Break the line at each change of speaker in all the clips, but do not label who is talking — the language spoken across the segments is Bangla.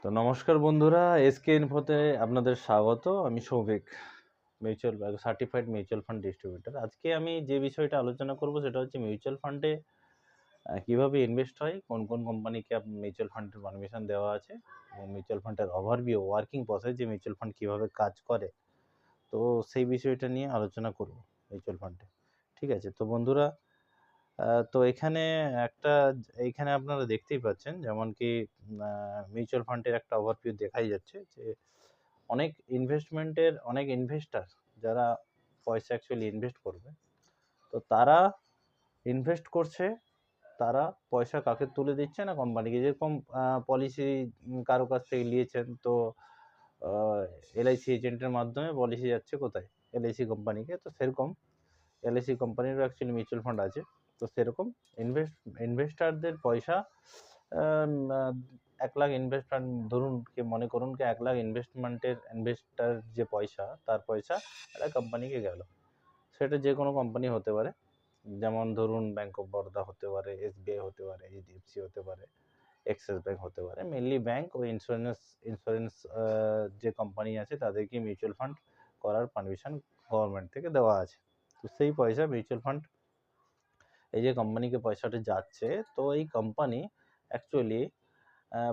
তো নমস্কার বন্ধুরা, এসকে ইনফোতে আপনাদের স্বাগত। আমি Souvik, certified mutual fund distributor. আজকে আমি যে বিষয়টা আলোচনা করব সেটা হচ্ছে মিউচুয়াল ফান্ডে কিভাবে ইনভেস্ট হয়, কোন কোন কোম্পানিকে মিউচুয়াল ফান্ডের পারমিশন দেওয়া আছে এবং মিউচুয়াল ফান্ডের ওভারভিউ, ওয়ার্কিং প্রসেস, যে মিউচুয়াল ফান্ড কীভাবে কাজ করে। তো সেই বিষয়টা নিয়ে আলোচনা করব মিউচুয়াল ফান্ডে। ঠিক আছে, তো বন্ধুরা, তো এইখানে আপনারা দেখতেই পাচ্ছেন, যেমন কি মিউচুয়াল ফান্ডের একটা ওভারভিউ দেখাই যাচ্ছে যে অনেক ইনভেস্টার যারা পয়সা অ্যাকচুয়ালি ইনভেস্ট করবে, তো তারা ইনভেস্ট করছে, তারা পয়সা কাকে তুলে দিচ্ছে না, কোম্পানিকে। যেরকম পলিসি কারো কাছ থেকে নিয়েছেন, তো এলআইসি এজেন্টের মাধ্যমে পলিসি যাচ্ছে কোথায়, এলআইসি কোম্পানিকে। তো সেরকম এলআইসি কোম্পানিরও অ্যাকচুয়ালি মিউচুয়াল ফান্ড আছে। তো সেরকম ইনভেস্টারদের পয়সা 1 লাখ ইনভেস্টমেন্ট, ধরুন কি মনে করুন কি 1 লাখ ইনভেস্টার যে পয়সা, তার পয়সা একটা কোম্পানিকে গেল। সেটা যে কোনো কোম্পানি হতে পারে, যেমন ধরুন ব্যাংক অফ বরোদা হতে পারে, এসবিআই হতে পারে, এইচডিএফসি হতে পারে, এক্সিস ব্যাংক হতে পারে। মেনলি ব্যাংক ও ইন্স্যুরেন্স যে কোম্পানি আছে তাদেরকে মিউচুয়াল ফান্ড করার পারমিশন গভর্নমেন্ট থেকে দেওয়া আছে। তো সেই পয়সা মিউচুয়াল ফান্ড, এই যে কোম্পানিকে পয়সাটা যাচ্ছে, তো এই কোম্পানি অ্যাকচুয়ালি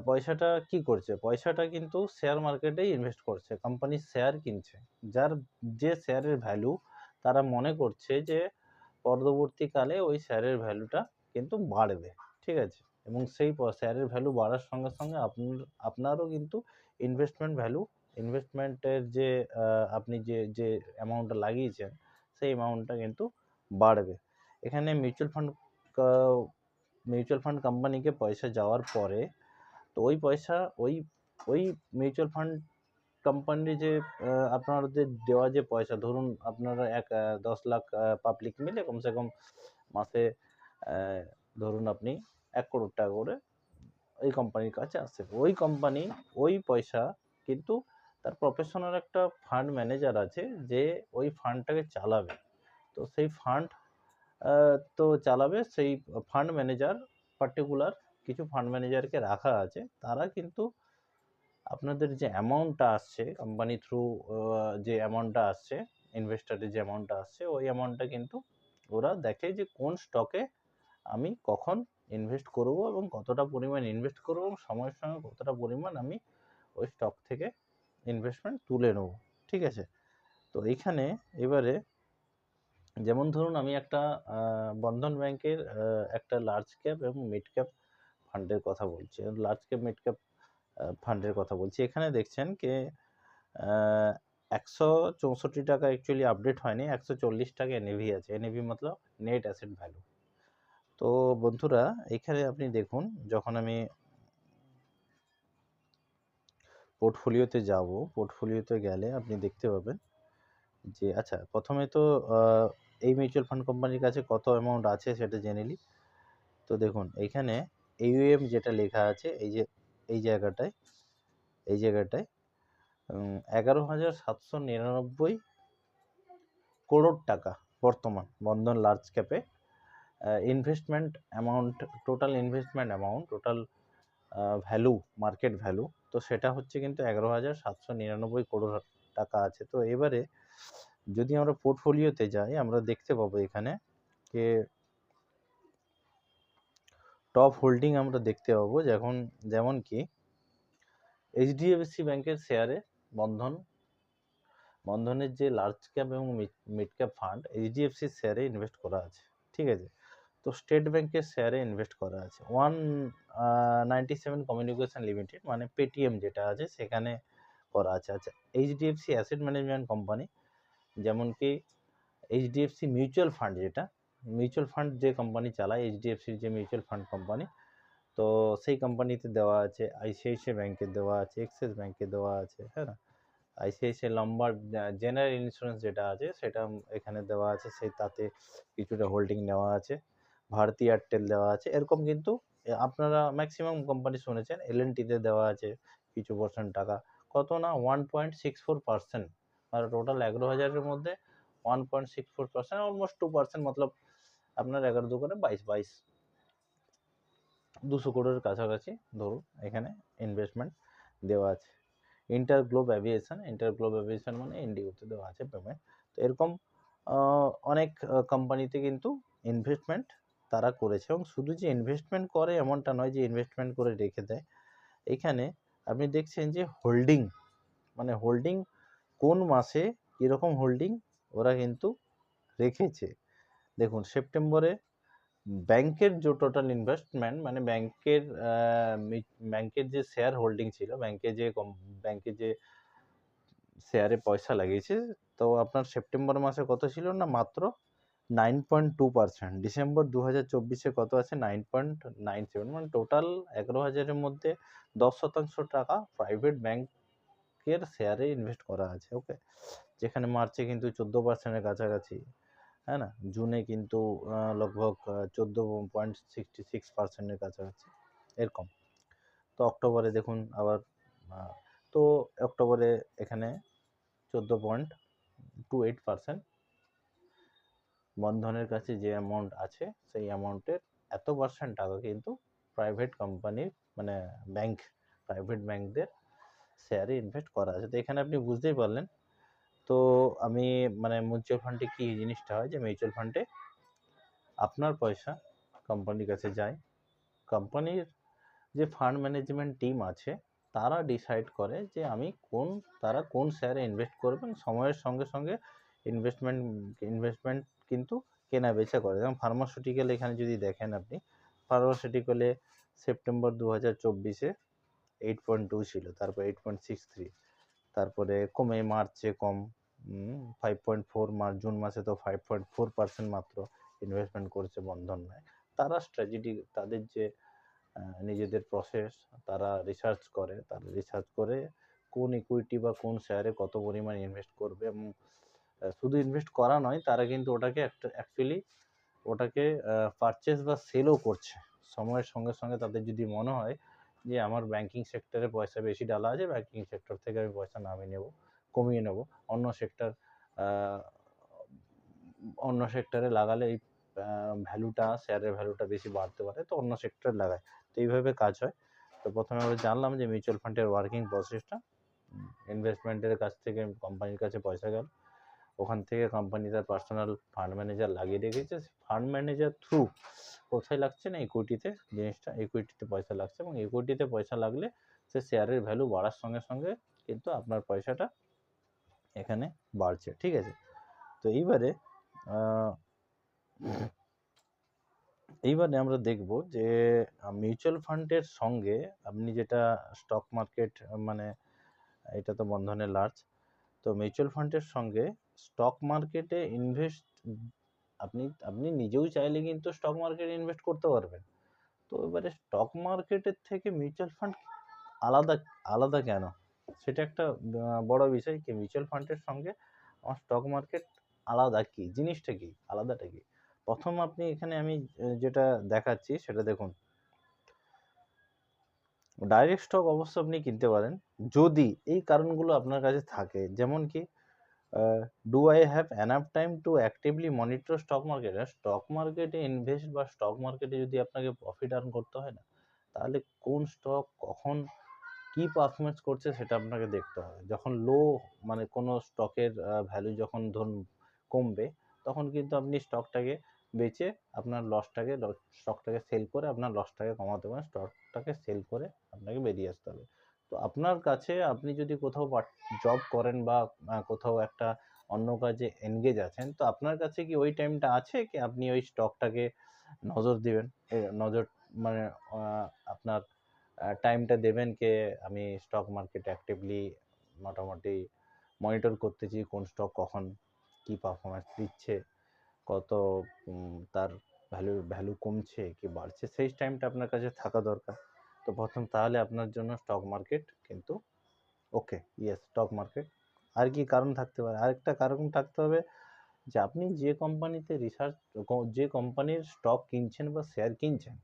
পয়সাটা কি করছে, পয়সাটা কিন্তু শেয়ার মার্কেটেই ইনভেস্ট করছে, কোম্পানির শেয়ার কিনছে। যে শেয়ারের ভ্যালু, তারা মনে করছে যে পরবর্তীকালে ওই শেয়ারের ভ্যালুটা কিন্তু বাড়বে। ঠিক আছে, এবং সেই শেয়ারের ভ্যালু বাড়ার সঙ্গে সঙ্গে আপনারও কিন্তু ইনভেস্টমেন্টের যে আপনি যে অ্যামাউন্টটা লাগিয়েছেন, সেই অ্যামাউন্টটা কিন্তু বাড়বে। এখানে মিউচুয়াল ফান্ড কোম্পানিকে পয়সা যাওয়ার পরে, তো ওই পয়সা ওই মিউচুয়াল ফান্ড কোম্পানির যে আপনাদের দেওয়া যে পয়সা, ধরুন আপনারা 10 লাখ পাবলিক মিলে কমসে কম মাসে ধরুন আপনি 1 কোটি টাকা করে ওই কোম্পানির কাছে আসছে। ওই কোম্পানি ওই পয়সা কিন্তু তার প্রফেশনাল একটা ফান্ড ম্যানেজার আছে, যে ওই ফান্ডটাকে চালাবে। তো সেই ফান্ড সেই ফান্ড ম্যানেজার, পার্টিকুলার কিছু ফান্ড ম্যানেজারকে রাখা আছে। তারা কিন্তু আপনাদের যে অ্যামাউন্টটা আসছে কোম্পানি থ্রু, যে অ্যামাউন্টটা আসছে, ইনভেস্টারের যে অ্যামাউন্টটা আসছে, ওই অ্যামাউন্টটা কিন্তু ওরা দেখে যে কোন স্টকে আমি কখন ইনভেস্ট করব এবং কতটা পরিমাণ ইনভেস্ট করব এবং সময়ের সঙ্গে কতটা পরিমাণ আমি ওই স্টক থেকে ইনভেস্টমেন্ট তুলে নেব। ঠিক আছে, তো এইখানে এবারে যেমন ধরুন আমি একটা বন্ধন ব্যাংকের একটা লার্জ ক্যাপ এবং মিড ক্যাপ ফান্ডের কথা বলছি। লার্জ ক্যাপ মিড ক্যাপ ফান্ডের কথা বলছি। এখানে দেখছেন কি 164 টাকা অ্যাকচুয়ালি আপডেট হয়নি, 140 টাকা এনএভি আছে। এনএভি মতলব নেট অ্যাসেট ভ্যালু। তো বন্ধুরা, এখানে আপনি দেখুন, যখন আমি পোর্টফোলিওতে যাব, পোর্টফোলিওতে গেলে আপনি দেখতে পাবেন যে আচ্ছা, প্রথমে তো এই মিউচুয়াল ফান্ড কোম্পানির কাছে কত অ্যামাউন্ট আছে সেটা জেনে নিই। তো দেখুন এইখানে AUM যেটা লেখা আছে, এই জায়গাটায় 11,799 করোড় টাকা বর্তমান বন্ধন লার্জ ক্যাপে investment amount, total value, market value. তো সেটা হচ্ছে কিন্তু 11,799 করোড় টাকা আছে। তো এবারে যদি আমরা পোর্টফোলিওতে যাই, আমরা দেখতে পাবো এখানে যে টপ হোল্ডিং আমরা দেখতে পাবো, যেমন কি এইচডিএফসি ব্যাংকের শেয়ারে বন্ধনের যে লার্জ ক্যাপ এবং মিড ক্যাপ ফান্ড, এইচডিএফসির শেয়ারে ইনভেস্ট করা আছে। ঠিক আছে, তো স্টেট ব্যাংকের শেয়ারে ইনভেস্ট করা আছে 197 কমিউনিকেশন লিমিটেড, মানে পেটিএম যেটা আছে সেখানে করা আছে। আচ্ছা, এইচডিএফসি অ্যাসেট ম্যানেজমেন্ট কোম্পানি, যেমন কি HDFC mutual fund, mutual fund যে কোম্পানি চালায়, এইচডিএফসির যে মিউচুয়াল ফান্ড কোম্পানি, তো সেই কোম্পানিতে দেওয়া আছে। আইসিআইসিআই ব্যাংকে দেওয়া আছে, এক্সিস ব্যাংকে দেওয়া আছে, হ্যাঁ না, আইসিআইসিআই লম্বার্ড জেনারেল ইন্স্যুরেন্স যেটা আছে সেটা এখানে দেওয়া আছে, তাতে কিছুটা হোল্ডিং নেওয়া আছে। ভারতী এয়ারটেল দেওয়া আছে। এরকম কিন্তু আপনারা ম্যাক্সিমাম কোম্পানি শুনেছেন। এলএনটিতে দেওয়া আছে কিছু পার্সেন্ট টাকা, কত না 1.64%, আর টোটাল 11,000-এর মধ্যে 1.64%, অলমোস্ট 2%, মতলব আপনার 11 দুগুণে 200 করোড়ের কাছাকাছি ধরুন এখানে ইনভেস্টমেন্ট দেওয়া আছে। ইন্টারগ্লোব অ্যাভিয়েশন মানে ইন্ডিগোতে দেওয়া আছে পেমেন্ট। তো এরকম অনেক কোম্পানিতে কিন্তু ইনভেস্টমেন্ট তারা করেছে, এবং শুধু যে ইনভেস্টমেন্ট করে এমনটা নয় যে ইনভেস্টমেন্ট করে রেখে দেয়। এখানে আপনি দেখছেন যে হোল্ডিং, মানে হোল্ডিং কোন মাসে কীরকম হোল্ডিং ওরা কিন্তু রেখেছে। দেখুন সেপ্টেম্বরে ব্যাংকের যে টোটাল ইনভেস্টমেন্ট, মানে ব্যাংকের যে শেয়ার হোল্ডিং ছিল, ব্যাংকে যে শেয়ারে পয়সা লাগিয়েছে, তো আপনার সেপ্টেম্বর মাসে কত ছিল না, মাত্র 9.2%। ডিসেম্বর 2024-এ কত আছে, 9.97, মানে টোটাল 11,000-এর মধ্যে 10% টাকা প্রাইভেট ব্যাংকের শেয়ারে ইনভেস্ট করা আছে। ওকে, যেখানে মার্চে কিন্তু 14%-এর কাছাকাছি, হ্যাঁ না, জুনে কিন্তু লগভগ 14.66%-এর কাছাকাছি এরকম। তো অক্টোবরে দেখুন আবার, তো অক্টোবরে এখানে 14.28%। বন্ধনের কাছে যে অ্যামাউন্ট আছে সেই অ্যামাউন্টের এত পার্সেন্ট টাকা কিন্তু প্রাইভেট কোম্পানির, মানে প্রাইভেট ব্যাংকদের শেয়ারে ইনভেস্ট করা আছে। তো এখানে আপনি বুঝতেই পারলেন। তো আমি মানে মিউচুয়াল ফান্ডে কি জিনিসটা হয়, যে মিউচুয়াল ফান্ডে আপনার পয়সা কোম্পানির কাছে যায়, কোম্পানির যে ফান্ড ম্যানেজমেন্ট টিম আছে তারা ডিসাইড করে যে তারা কোন শেয়ারে ইনভেস্ট করবেন। সময়ের সঙ্গে সঙ্গে ইনভেস্টমেন্ট কিন্তু কেনা বেচা করে। যেমন ফার্মাসিউটিক্যাল, এখানে যদি দেখেন আপনি, ফার্মাসিউটিক্যালে সেপ্টেম্বর 2024-এ 8.2 ছিল, তারপর 8.63, তারপরে কমে মার্চে কম 5.4, জুন মাসে তো 5.4% মাত্র ইনভেস্টমেন্ট করেছে বন্ধন নয়। তারা স্ট্র্যাটেজি, তাদের যে নিজেদের প্রসেস, তারা রিসার্চ করে কোন ইকুইটি বা কোন শেয়ারে কত পরিমাণ ইনভেস্ট করবে, এবং শুধু ইনভেস্ট করা নয়, তারা কিন্তু ওটাকে পারচেস বা সেলও করছে সময়ের সঙ্গে সঙ্গে। তাদের যদি মনে হয় যে আমার ব্যাংকিং সেক্টরে পয়সা বেশি ডালা আছে, ব্যাংকিং সেক্টর থেকে আমি পয়সা কমিয়ে নেব, অন্য সেক্টরে লাগালে এই শেয়ারের ভ্যালুটা বেশি বাড়তে পারে, তো অন্য সেক্টরে লাগায়। তো এইভাবে কাজ হয়। তো প্রথমে আমরা জানলাম যে মিউচুয়াল ফান্ডের ওয়ার্কিং প্রসেসটা। ইনভেস্টমেন্টের কাছ থেকে কোম্পানির কাছে পয়সা গেল, ওখান থেকে কোম্পানি তার পার্সোনাল ফান্ড ম্যানেজার লাগিয়ে রেখেছে। ফান্ড ম্যানেজার থ্রু কোথায় লাগছে না, ইকুইটিতে পয়সা লাগছে, এবং ইকুইটিতে পয়সা লাগলে সে শেয়ারের ভ্যালু বাড়ার সঙ্গে সঙ্গে কিন্তু আপনার পয়সাটা এখানে বাড়ছে। ঠিক আছে, তো এইবারে আমরা দেখব যে মিউচুয়াল ফান্ডের সঙ্গে আপনি যেটা স্টক মার্কেট, মানে এটা তো বন্ধনের লার্জ, তো মিউচুয়াল ফান্ডের সঙ্গে স্টক মার্কেটে আপনি নিজেও চাইলে কিন্তু স্টক মার্কেটে ইনভেস্ট করতে পারবেন। তো এবারে স্টক মার্কেটের থেকে মিউচুয়াল ফান্ড আলাদা কেন, সেটা একটা বড় বিষয়। কি মিউচুয়াল ফান্ডের সঙ্গে আমার স্টক মার্কেট আলাদা, কি জিনিসটা, কি আলাদাটা কি? প্রথম আপনি এখানে আমি যেটা দেখাচ্ছি সেটা দেখুন। ডাইরেক্ট স্টক অবশ্য আপনি কিনতে পারেন যদি এই কারণগুলো আপনার কাছে থাকে, যেমন কি do I have enough time to actively monitor stock market. Stock মার্কেটে ইনভেস্ট বা স্টক মার্কেটে যদি আপনাকে প্রফিট আর্ন করতে হয় না, তাহলে কোন স্টক কখন কি পারফরমেন্স করছে সেটা আপনাকে দেখতে হবে। যখন মানে কোনো স্টকের ভ্যালু যখন ধরুন কমবে, তখন কিন্তু আপনি স্টকটাকে বেচে আপনার স্টকটাকে সেল করে আপনার লসটাকে কমাতে পারেন। স্টকটাকে সেল করে আপনাকে বেরিয়ে আসতে হবে। তো আপনার কাছে, আপনি যদি কোথাও জব করেন বা কোথাও একটা অন্য কাজে এনগেজ আছেন, তো আপনার কাছে কি ওই টাইমটা আছে কি আপনি ওই স্টকটাকে নজর দিবেন, মানে আপনার টাইমটা দেবেন কে আমি স্টক মার্কেট অ্যাক্টিভলি মোটামুটি মনিটর করতেছি কোন স্টক কখন কি পারফরমেন্স দিচ্ছে, কত তার ভ্যালু কমছে কি বাড়ছে, সেই টাইমটা আপনার কাছে থাকা দরকার। তো প্রথম তাহলে আপনার জন্য স্টক মার্কেট কিন্তু ওকে, স্টক মার্কেট। আর কি কারণ থাকতে পারে? আরেকটা কারণ থাকতে হবে যে আপনি যে কোম্পানির স্টক কিনছেন বা শেয়ার কিনছেন,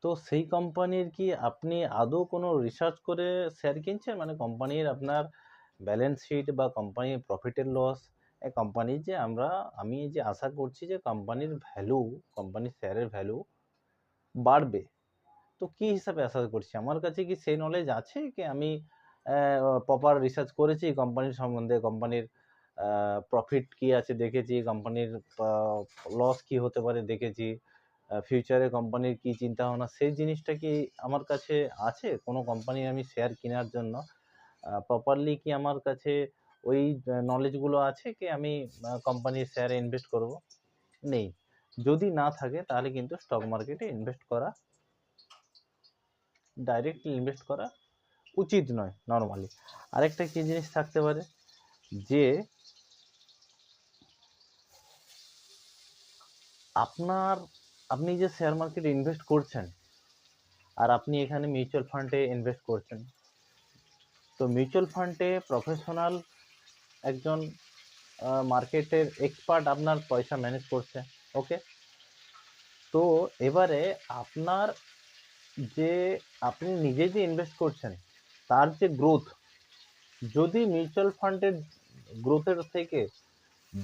তো সেই কোম্পানির কি আপনি আদৌ কোনো রিসার্চ করে শেয়ার কিনছেন? মানে কোম্পানির আপনার ব্যালেন্স শিট বা কোম্পানির প্রফিটের লস, কোম্পানির যে আমি যে আশা করছি যে কোম্পানির শেয়ারের ভ্যালু বাড়বে, তো কি হিসাবে অ্যাসাস করছি? আমার কাছে কি সেই নলেজ আছে কি আমি প্রপার রিসার্চ করেছি কোম্পানির সম্বন্ধে, কোম্পানির প্রফিট কি আছে দেখেছি, কোম্পানির লস কি হতে পারে দেখেছি, ফিউচারে কোম্পানির কি চিন্তাভাবনা, সেই জিনিসটা কি আমার কাছে আছে? কোনো কোম্পানির আমি শেয়ার কেনার জন্য প্রপারলি কি আমার কাছে ওই নলেজগুলো আছে কি আমি কোম্পানির শেয়ারে ইনভেস্ট করব? নেই। যদি না থাকে তাহলে কিন্তু স্টক মার্কেটে ইনভেস্ট করা, ডাইরেক্টলি ইনভেস্ট করা উচিত নয় নর্মালি। আরেকটা কি জিনিস থাকতে পারে যে আপনি যে শেয়ার মার্কেটে ইনভেস্ট করছেন আর আপনি এখানে মিউচুয়াল ফান্ডে ইনভেস্ট করছেন, তো মিউচুয়াল ফান্ডে প্রফেশনাল একজন মার্কেটের এক্সপার্ট আপনার পয়সা ম্যানেজ করছে, ওকে? তো এবারে আপনার যে আপনি নিজে যে ইনভেস্ট করছেন তার যে গ্রোথ, যদি মিউচুয়াল ফান্ডের গ্রোথের থেকে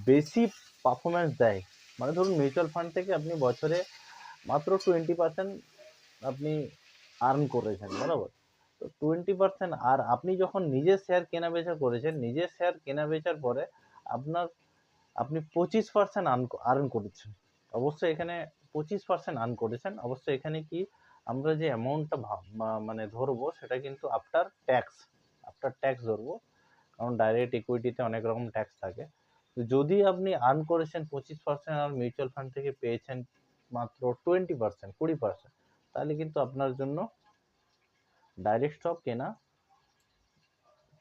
বেশি পারফরমেন্স দেয়, মানে ধরুন মিউচুয়াল ফান্ড থেকে আপনি বছরে মাত্র 20% আপনি আর্ন করেছেন, বরাবর, তো 20%, আর আপনি যখন নিজের শেয়ার কেনা বেচা করেছেন, নিজের শেয়ার কেনা বেচার পরে আপনি 25% আর্ন করেছেন। অবশ্যই এখানে 25% আর্ন করেছেন। অবশ্যই এখানে কি আমরা যে অ্যামাউন্টটা মানে ধরবো সেটা কিন্তু আফটার ট্যাক্স ধরবো, কারণ ডাইরেক্ট ইকুইটিতে অনেক রকম ট্যাক্স থাকে। তো যদি আপনি আর্ন করেছেন 25% আর মিউচুয়াল ফান্ড থেকে পেয়েছেন মাত্র 20%, তাহলে কিন্তু আপনার জন্য ডাইরেক্ট স্টক কেনা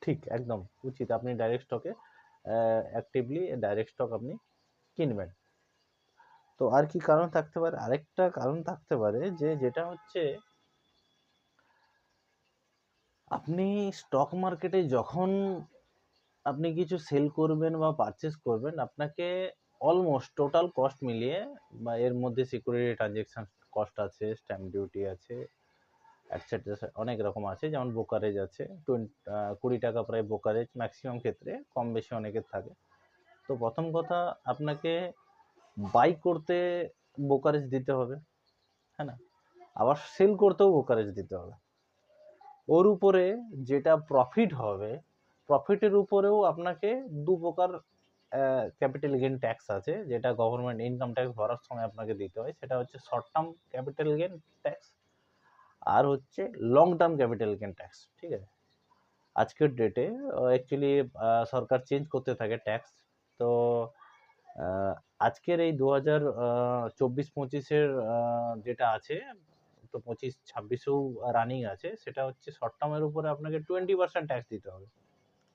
ঠিক একদম উচিত। আপনি ডাইরেক্ট স্টকে অ্যাক্টিভলি ডাইরেক্ট স্টক আপনি কিনবেন। তো আর কি কারণ থাকতে পারে? আরেকটা কারণ থাকতে পারে যে যেটা হচ্ছে আপনি স্টক মার্কেটে যখন আপনি কিছু সেল করবেন বা পারচেস করবেন, আপনাকে অলমোস্ট টোটাল কস্ট মিলিয়ে, বা এর মধ্যে সিকিউরিটি ট্রানজ্যাকশন কস্ট আছে, স্ট্যাম্প ডিউটি আছে, এটসেট্রা, অনেক রকম আছে, যেমন ব্রোকারেজ আছে 20 টাকা প্রায় ব্রোকারেজ, ম্যাক্সিমাম ক্ষেত্রে, কম বেশি অনেকের থাকে। তো প্রথম কথা, আপনাকে বাই করতে ব্রোকারেজ দিতে হবে, হ্যাঁ না? আবার সেল করতেও ব্রোকারেজ দিতে হবে। ওর উপরে যেটা প্রফিট হবে, প্রফিটের উপরেও আপনাকে দু প্রকার ক্যাপিটাল গেইন ট্যাক্স আছে, যেটা গভর্নমেন্ট ইনকাম ট্যাক্স ভরার সময় আপনাকে দিতে হয়। সেটা হচ্ছে short term capital gain tax আর হচ্ছে long term capital gain tax, ঠিক আছে? আজকের ডেটে অ্যাকচুয়ালি সরকার চেঞ্জ করতে থাকে ট্যাক্স। তো আজকের এই 2024-25-এর যেটা আছে, তো 25-26-এও রানিং আছে, সেটা হচ্ছে শর্ট টার্মের উপরে আপনাকে 20% ট্যাক্স দিতে হবে,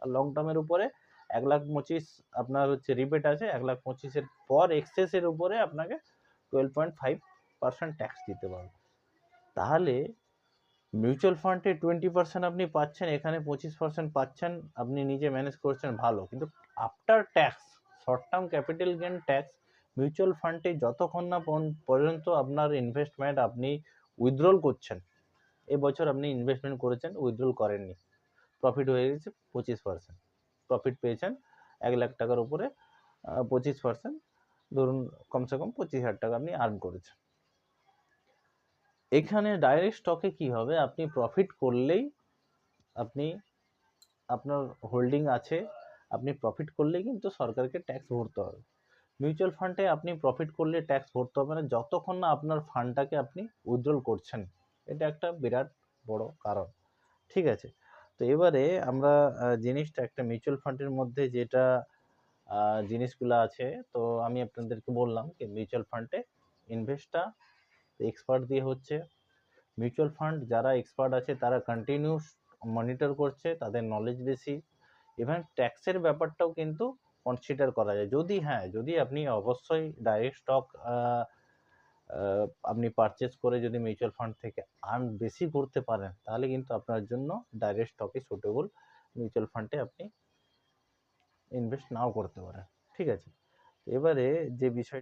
আর লং টার্মের উপরে 1,25,000 আপনার হচ্ছে রিবেট আছে, 1,25,000-এর পর এক্সেসের উপরে আপনাকে 12.5% ট্যাক্স দিতে হবে। তাহলে মিউচুয়াল ফান্ডে 20% আপনি পাচ্ছেন, এখানে 25% পাচ্ছেন, আপনি নিজে ম্যানেজ করছেন, ভালো। কিন্তু after tax short term capital gain tax mutual ফান্ডে যতক্ষণ না পর্যন্ত আপনার ইনভেস্টমেন্ট আপনি উইথড্রল করছেন, এবছর আপনি ইনভেস্টমেন্ট করেছেন, উইথড্রল করেননি, প্রফিট হয়ে গেছে 25%, প্রফিট পেয়েছেন 1,00,000 টাকার উপরে, 25% ধরুন কমসে কম 25,000 টাকা আপনি আর্ন করেছেন। এখানে ডাইরেক্ট স্টকে কি হবে, আপনি প্রফিট করলেই, আপনি আপনার হোল্ডিং আছে, আপনি প্রফিট করলেই কিন্তু সরকারকে ট্যাক্স ভরতে হবে। মিউচুয়াল ফান্ডে আপনি প্রফিট করলে ট্যাক্স ভরতে হবে না, যতক্ষণ না আপনার ফান্ডটাকে আপনি উইথড্রল করছেন। এটা একটা বিরাট বড় কারণ, ঠিক আছে? তো এবারে আমরা জিনিসটা একটা মিউচুয়াল ফান্ডের মধ্যে যেটা জিনিসগুলো আছে, তো আমি আপনাদেরকে বললাম যে মিউচুয়াল ফান্ডে ইনভেস্টটা এক্সপার্ট দিয়ে হচ্ছে। মিউচুয়াল ফান্ড যারা এক্সপার্ট আছে তারা কন্টিনিউস মনিটর করছে, তাদের নলেজ বেশি। ইভেন ট্যাক্সের ব্যাপারটাও কিন্তু কনসিডার করা যায়, যদি আপনি অবশ্যই ডাইরেক্ট স্টক আপনি পারচেস করে যদি মিউচুয়াল ফান্ড থেকে আর্ন বেশি করতে পারেন, তাহলে কিন্তু আপনার জন্য ডাইরেক্ট স্টকে সুটেবল, মিউচুয়াল ফান্ডে আপনি ইনভেস্ট নাও করতে পারেন, ঠিক আছে? এবারে যে বিষয়